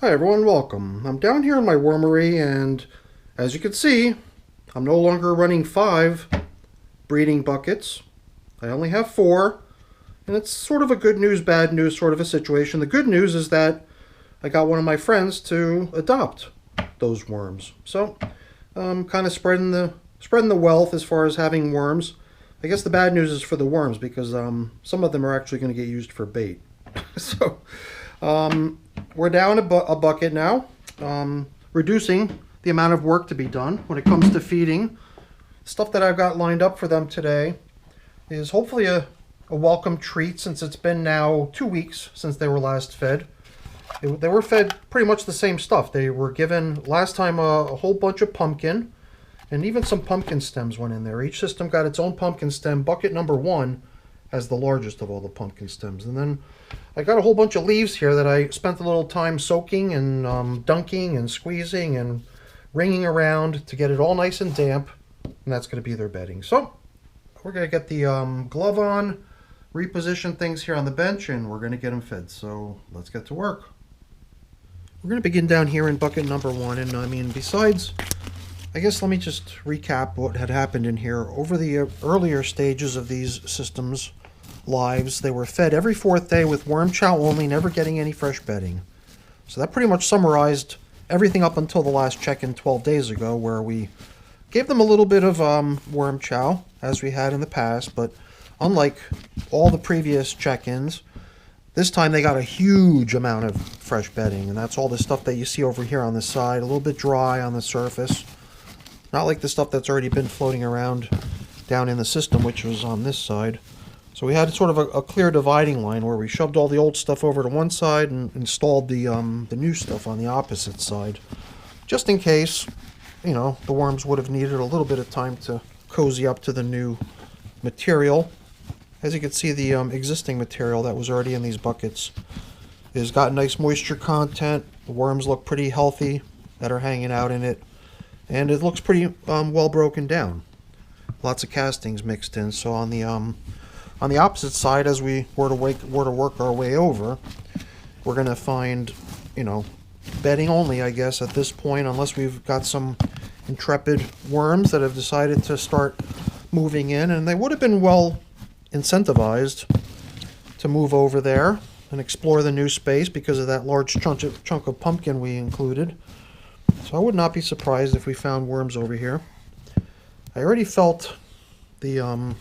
Hi everyone, welcome. I'm down here in my wormery and as you can see, I'm no longer running 5 breeding buckets. I only have 4 and it's sort of a good news, bad news sort of a situation. The good news is that I got one of my friends to adopt those worms. So I'm kind of spreading the wealth as far as having worms. I guess the bad news is for the worms because some of them are actually going to get used for bait. so um, we're down a bucket now, reducing the amount of work to be done when it comes to feeding. Stuff that I've got lined up for them today is hopefully a welcome treat since it's been now 2 weeks since they were last fed. They were fed pretty much the same stuff. They were given last time a whole bunch of pumpkin, and even some pumpkin stems went in there. Each system got its own pumpkin stem. Bucket number 1 has the largest of all the pumpkin stems. And then I got a whole bunch of leaves here that I spent a little time soaking and dunking and squeezing and wringing around to get it all nice and damp. And that's going to be their bedding. So we're going to get the glove on, reposition things here on the bench, and we're going to get them fed. So let's get to work. We're going to begin down here in bucket number 1. And I mean, besides, I guess let me just recap what had happened in here. Over the earlier stages of these systems' lives, they were fed every 4th day with worm chow only, never getting any fresh bedding. So that pretty much summarized everything up until the last check-in 12 days ago, where we gave them a little bit of worm chow, as we had in the past, but unlike all the previous check-ins, this time they got a huge amount of fresh bedding, and that's all the stuff that you see over here on the side, a little bit dry on the surface. Not like the stuff that's already been floating around down in the system, which was on this side. So we had sort of a clear dividing line where we shoved all the old stuff over to one side and installed the new stuff on the opposite side. Just in case, you know, the worms would have needed a little bit of time to cozy up to the new material. As you can see, the existing material that was already in these buckets has got nice moisture content. The worms look pretty healthy that are hanging out in it. And it looks pretty well broken down. Lots of castings mixed in. So on the opposite side, as we were to work our way over, we're going to find, you know, bedding only, I guess, at this point, unless we've got some intrepid worms that have decided to start moving in. And they would have been well incentivized to move over there and explore the new space because of that large chunk of pumpkin we included. So I would not be surprised if we found worms over here. I already felt the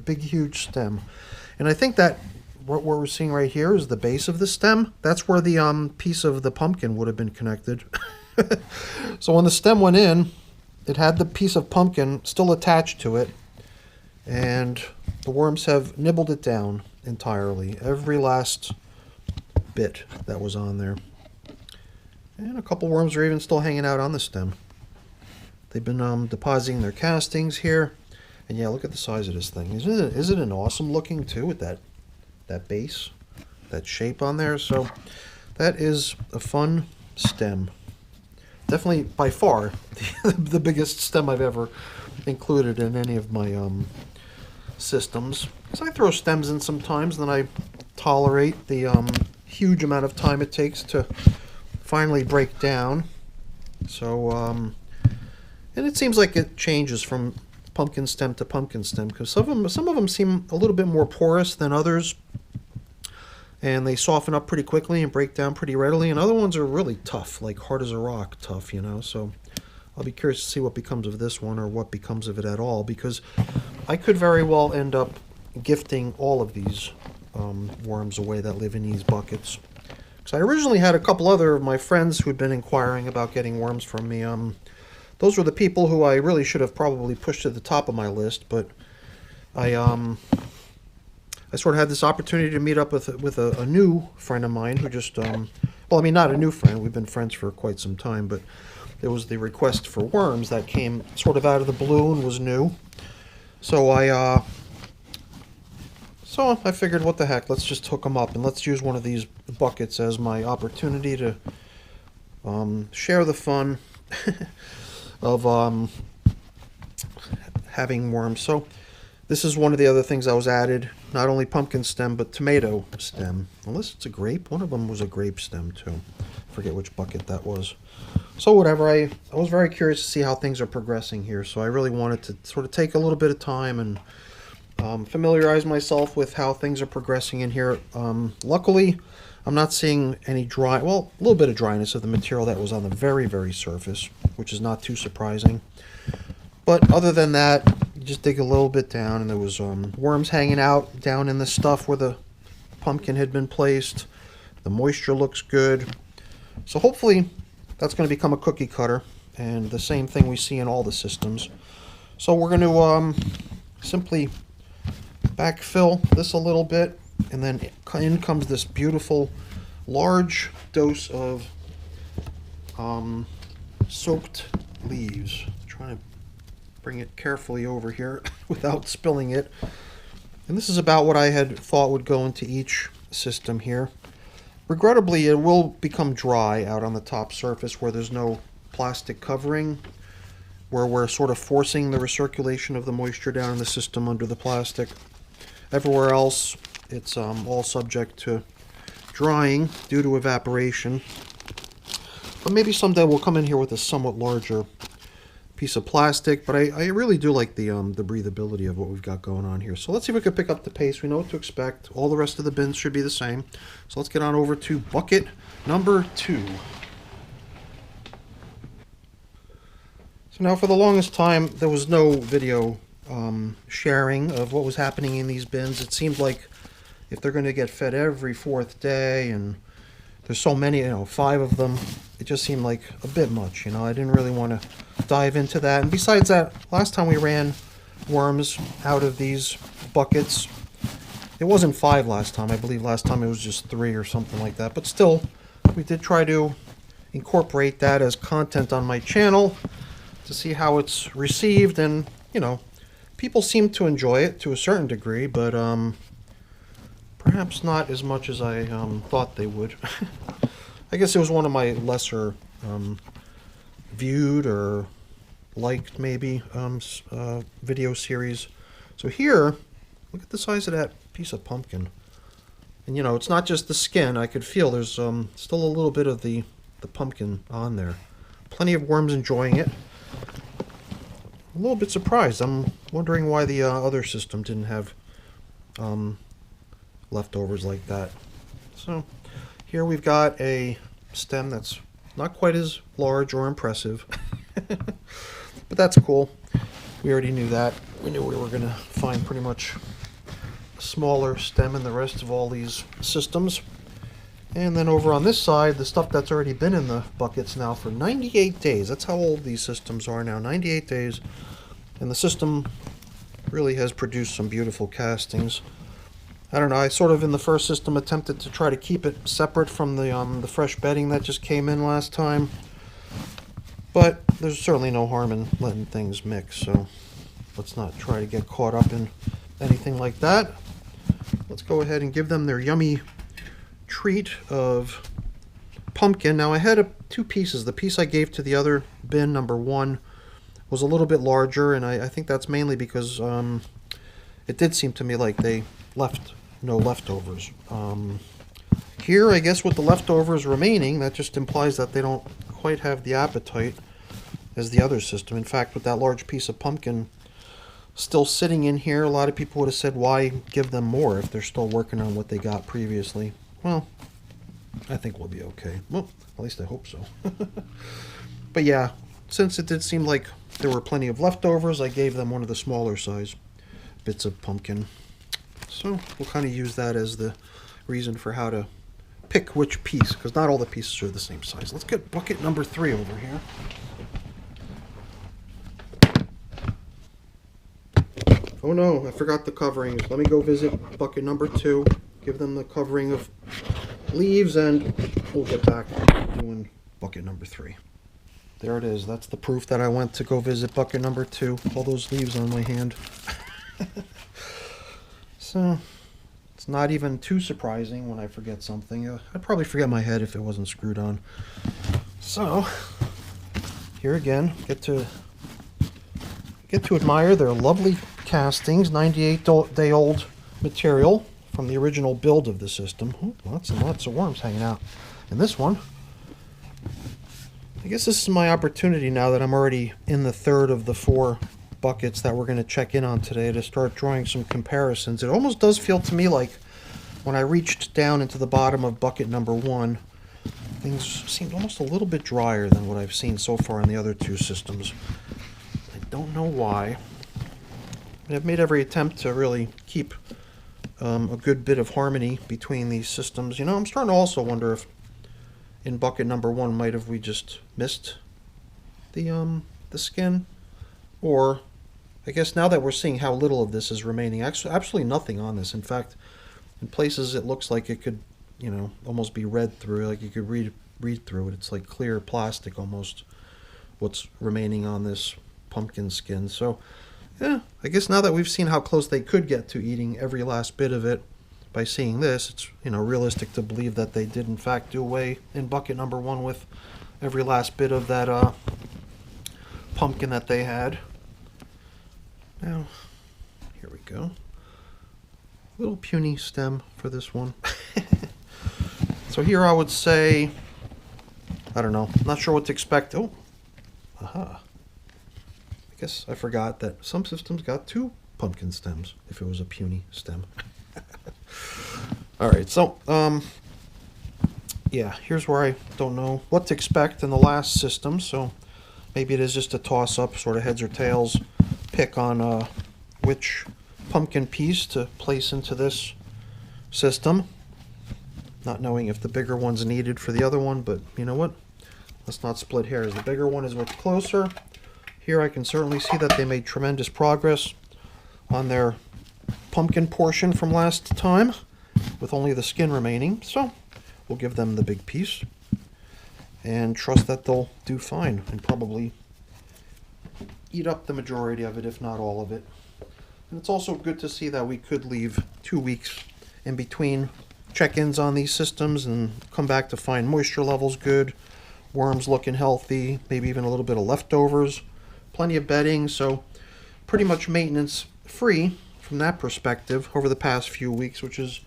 big huge stem. And I think that what we're seeing right here is the base of the stem. That's where the piece of the pumpkin would have been connected. So when the stem went in, it had the piece of pumpkin still attached to it. And the worms have nibbled it down entirely. Every last bit that was on there. And a couple worms are even still hanging out on the stem. They've been depositing their castings here. And yeah, look at the size of this thing. Isn't it awesome looking too with that base, that shape on there? So that is a fun stem. Definitely by far the biggest stem I've ever included in any of my systems. So I throw stems in sometimes, then I tolerate the huge amount of time it takes to finally break down. So and it seems like it changes from pumpkin stem to pumpkin stem because some of them seem a little bit more porous than others, and they soften up pretty quickly and break down pretty readily, and other ones are really tough, like hard as a rock tough, you know. So I'll be curious to see what becomes of this one, or what becomes of it at all, because I could very well end up gifting all of these worms away that live in these buckets. So I originally had a couple other of my friends who'd been inquiring about getting worms from me. Those were the people who I really should have probably pushed to the top of my list, but I sort of had this opportunity to meet up with a new friend of mine who just, well, I mean, not a new friend. We've been friends for quite some time, but there was the request for worms that came sort of out of the blue and was new. So I figured, what the heck, let's just hook them up and let's use one of these buckets as my opportunity to share the fun of having worms. So this is one of the other things that was added not only pumpkin stem, but tomato stem. Unless it's a grape. One of them was a grape stem, too. I forget which bucket that was. So whatever, I was very curious to see how things are progressing here. So I really wanted to sort of take a little bit of time and familiarize myself with how things are progressing in here. Luckily, I'm not seeing any a little bit of dryness of the material that was on the very, very surface, which is not too surprising. But other than that, you just dig a little bit down, and there was worms hanging out down in the stuff where the pumpkin had been placed. The moisture looks good. So hopefully that's going to become a cookie cutter, and the same thing we see in all the systems. So we're going to simply backfill this a little bit, and then in comes this beautiful large dose of soaked leaves. Trying to bring it carefully over here without spilling it. And this is about what I had thought would go into each system here. Regrettably, it will become dry out on the top surface where there's no plastic covering, where we're sort of forcing the recirculation of the moisture down in the system under the plastic. Everywhere else, it's all subject to drying due to evaporation. But maybe someday we'll come in here with a somewhat larger piece of plastic, but I really do like the breathability of what we've got going on here. So let's see if we can pick up the pace. We know what to expect. All the rest of the bins should be the same. So let's get on over to bucket number 2. So now, for the longest time, there was no video sharing of what was happening in these bins. It seemed like if they're going to get fed every 4th day, and there's so many, 5 of them, it just seemed like a bit much. I didn't really want to dive into that. And besides that, last time we ran worms out of these buckets, it wasn't 5 last time. I believe last time it was just 3 or something like that. But still, we did try to incorporate that as content on my channel to see how it's received. And, people seem to enjoy it to a certain degree, but perhaps not as much as I thought they would. I guess it was one of my lesser viewed or liked, maybe, video series. So here, look at the size of that piece of pumpkin. And it's not just the skin. I could feel there's still a little bit of the pumpkin on there. Plenty of worms enjoying it. A little bit surprised. I'm wondering why the other system didn't have leftovers like that. So here we've got a stem that's not quite as large or impressive, but that's cool. We already knew that. We knew we were going to find pretty much a smaller stem in the rest of all these systems. And then over on this side, the stuff that's already been in the buckets now for 98 days. That's how old these systems are now, 98 days. And the system really has produced some beautiful castings. I don't know, I sort of in the first system attempted to try to keep it separate from the fresh bedding that just came in last time. But there's certainly no harm in letting things mix, so let's not try to get caught up in anything like that. Let's go ahead and give them their yummy treat of pumpkin. Now I had 2 pieces. The piece I gave to the other bin, number 1, was a little bit larger, and I think that's mainly because it did seem to me like they left no leftovers. Here, I guess with the leftovers remaining, that just implies that they don't quite have the appetite as the other system. In fact, with that large piece of pumpkin still sitting in here, a lot of people would have said, why give them more if they're still working on what they got previously? Well, I think we'll be okay. Well, at least I hope so. But yeah, since it did seem like there were plenty of leftovers, I gave them one of the smaller size bits of pumpkin. So we'll kind of use that as the reason for how to pick which piece, because not all the pieces are the same size. Let's get bucket number 3 over here. Oh no, I forgot the coverings. Let me go visit bucket number 2, give them the covering of leaves, and we'll get back doing bucket number 3. There it is. That's the proof that I went to go visit bucket number 2. All those leaves on my hand. So, it's not even too surprising when I forget something. I'd probably forget my head if it wasn't screwed on. So, here again, get to admire their lovely castings, 98-day-old material from the original build of the system. Ooh, lots and lots of worms hanging out in this one. I guess this is my opportunity now that I'm already in the third of the 4 buckets that we're going to check in on today to start drawing some comparisons. It almost does feel to me like when I reached down into the bottom of bucket number 1, things seemed almost a little bit drier than what I've seen so far in the other 2 systems. I don't know why. I've made every attempt to really keep a good bit of harmony between these systems. You know, I'm starting to also wonder if in bucket number 1 might have we just missed the skin, or I guess now that we're seeing how little of this is remaining, actually absolutely nothing on this. In fact, in places it looks like it could, you know, almost be read through, like you could read through it. It's like clear plastic almost, what's remaining on this pumpkin skin. So yeah, I guess now that we've seen how close they could get to eating every last bit of it by seeing this, it's, you know, realistic to believe that they did in fact do away in bucket number 1 with every last bit of that pumpkin that they had. Now, here we go. Little puny stem for this one. So here I would say, I don't know, not sure what to expect. Oh, aha. I guess I forgot that some systems got 2 pumpkin stems if it was a puny stem. Alright, so, yeah, here's where I don't know what to expect in the last system, so maybe it is just a toss-up, sort of heads or tails, pick on which pumpkin piece to place into this system. Not knowing if the bigger one's needed for the other one, but you know what? Let's not split hairs. The bigger one is what's closer. Here I can certainly see that they made tremendous progress on their pumpkin portion from last time, with only the skin remaining. So we'll give them the big piece and trust that they'll do fine and probably eat up the majority of it, if not all of it. And it's also good to see that we could leave 2 weeks in between check-ins on these systems and come back to find moisture levels good, worms looking healthy, maybe even a little bit of leftovers, plenty of bedding, so pretty much maintenance free from that perspective over the past few weeks, which is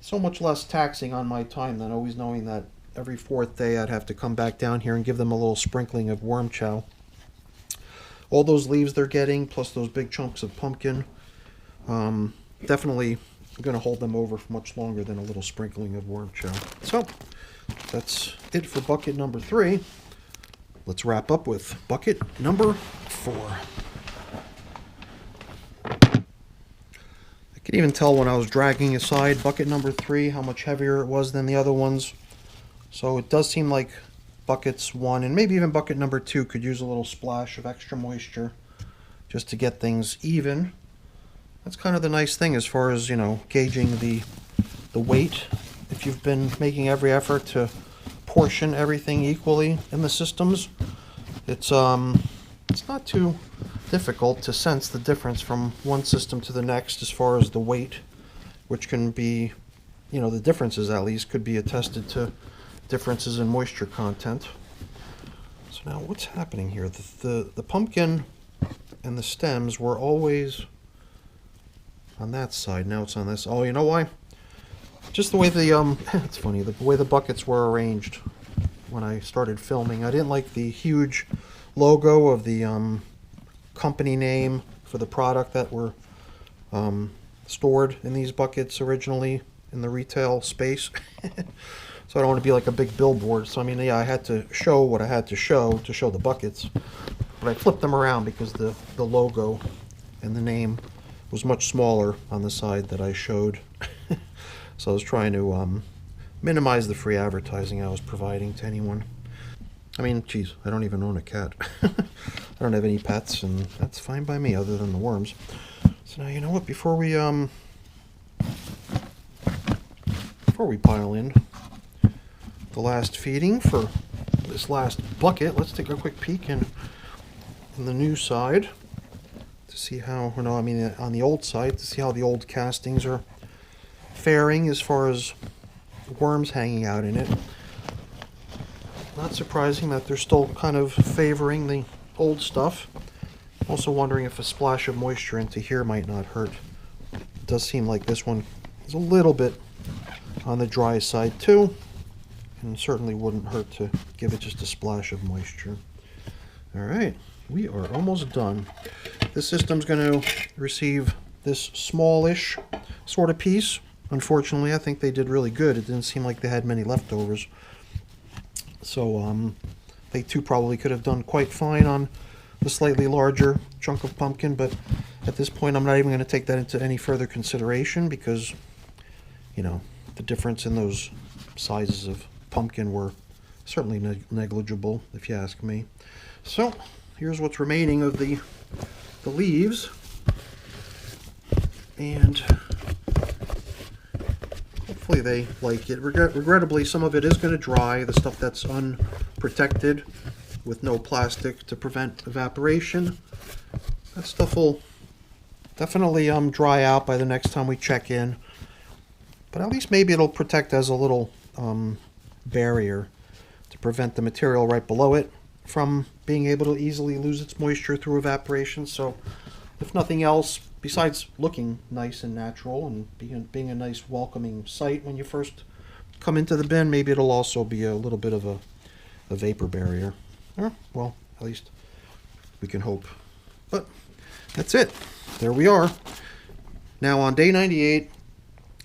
so much less taxing on my time than always knowing that every 4th day I'd have to come back down here and give them a little sprinkling of worm chow. All those leaves they're getting, plus those big chunks of pumpkin, definitely going to hold them over for much longer than a little sprinkling of worm chow. So that's it for bucket number 3. Let's wrap up with bucket number 4. I could even tell when I was dragging aside bucket number 3 how much heavier it was than the other ones. So it does seem like buckets 1 and maybe even bucket number 2 could use a little splash of extra moisture just to get things even. That's kind of the nice thing as far as, you know, gauging the weight. If you've been making every effort to portion everything equally in the systems, it's not too difficult to sense the difference from one system to the next as far as the weight, which can be, you know, the differences at least could be attested to differences in moisture content. So now what's happening here? The pumpkin and the stems were always on that side. Now it's on this. Oh, you know why? Just the way the it's funny, the way the buckets were arranged when I started filming. I didn't like the huge logo of the company name for the product that were stored in these buckets originally in the retail space. So I don't want to be like a big billboard. So I mean, yeah, I had to show what I had to show the buckets, but I flipped them around because the logo and the name was much smaller on the side that I showed. So I was trying to minimize the free advertising I was providing to anyone. I mean, geez, I don't even own a cat. I don't have any pets, and that's fine by me other than the worms. So now, you know what, before we pile in the last feeding for this last bucket, let's take a quick peek in the new side to see how, or no, I mean on the old side, to see how the old castings are faring as far as worms hanging out in it. Not surprising that they're still kind of favoring the old stuff. Also wondering if a splash of moisture into here might not hurt does seem like this one is a little bit on the dry side too, and certainly wouldn't hurt to give it just a splash of moisture. All right, we are almost done. This system's going to receive this smallish sort of piece. Unfortunately, I think they did really good. It didn't seem like they had many leftovers. So they too probably could have done quite fine on the slightly larger chunk of pumpkin, but at this point I'm not even going to take that into any further consideration because, you know, the difference in those sizes of pumpkin were certainly negligible, if you ask me. So here's what's remaining of the leaves, and hopefully they like it. Regrettably, some of it is going to dry, the stuff that's unprotected with no plastic to prevent evaporation. That stuff will definitely dry out by the next time we check in, but at least maybe it'll protect as a little barrier to prevent the material right below it from being able to easily lose its moisture through evaporation. So if nothing else, besides looking nice and natural and being a nice welcoming sight when you first come into the bin, maybe it'll also be a little bit of a vapor barrier. Well, at least we can hope. But that's it. There we are. Now on day 98,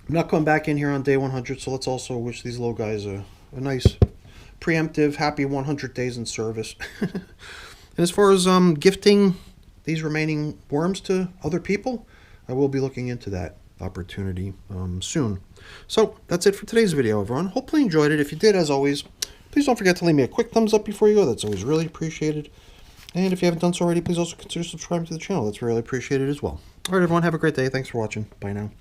I'm not coming back in here on day 100, so let's also wish these little guys a nice preemptive happy 100 days in service. And as far as gifting these remaining worms to other people, I will be looking into that opportunity soon. So that's it for today's video, everyone. Hopefully you enjoyed it. If you did, as always, please don't forget to leave me a quick thumbs up before you go. That's always really appreciated. And if you haven't done so already, please also consider subscribing to the channel. That's really appreciated as well. All right, everyone, have a great day. Thanks for watching. Bye now.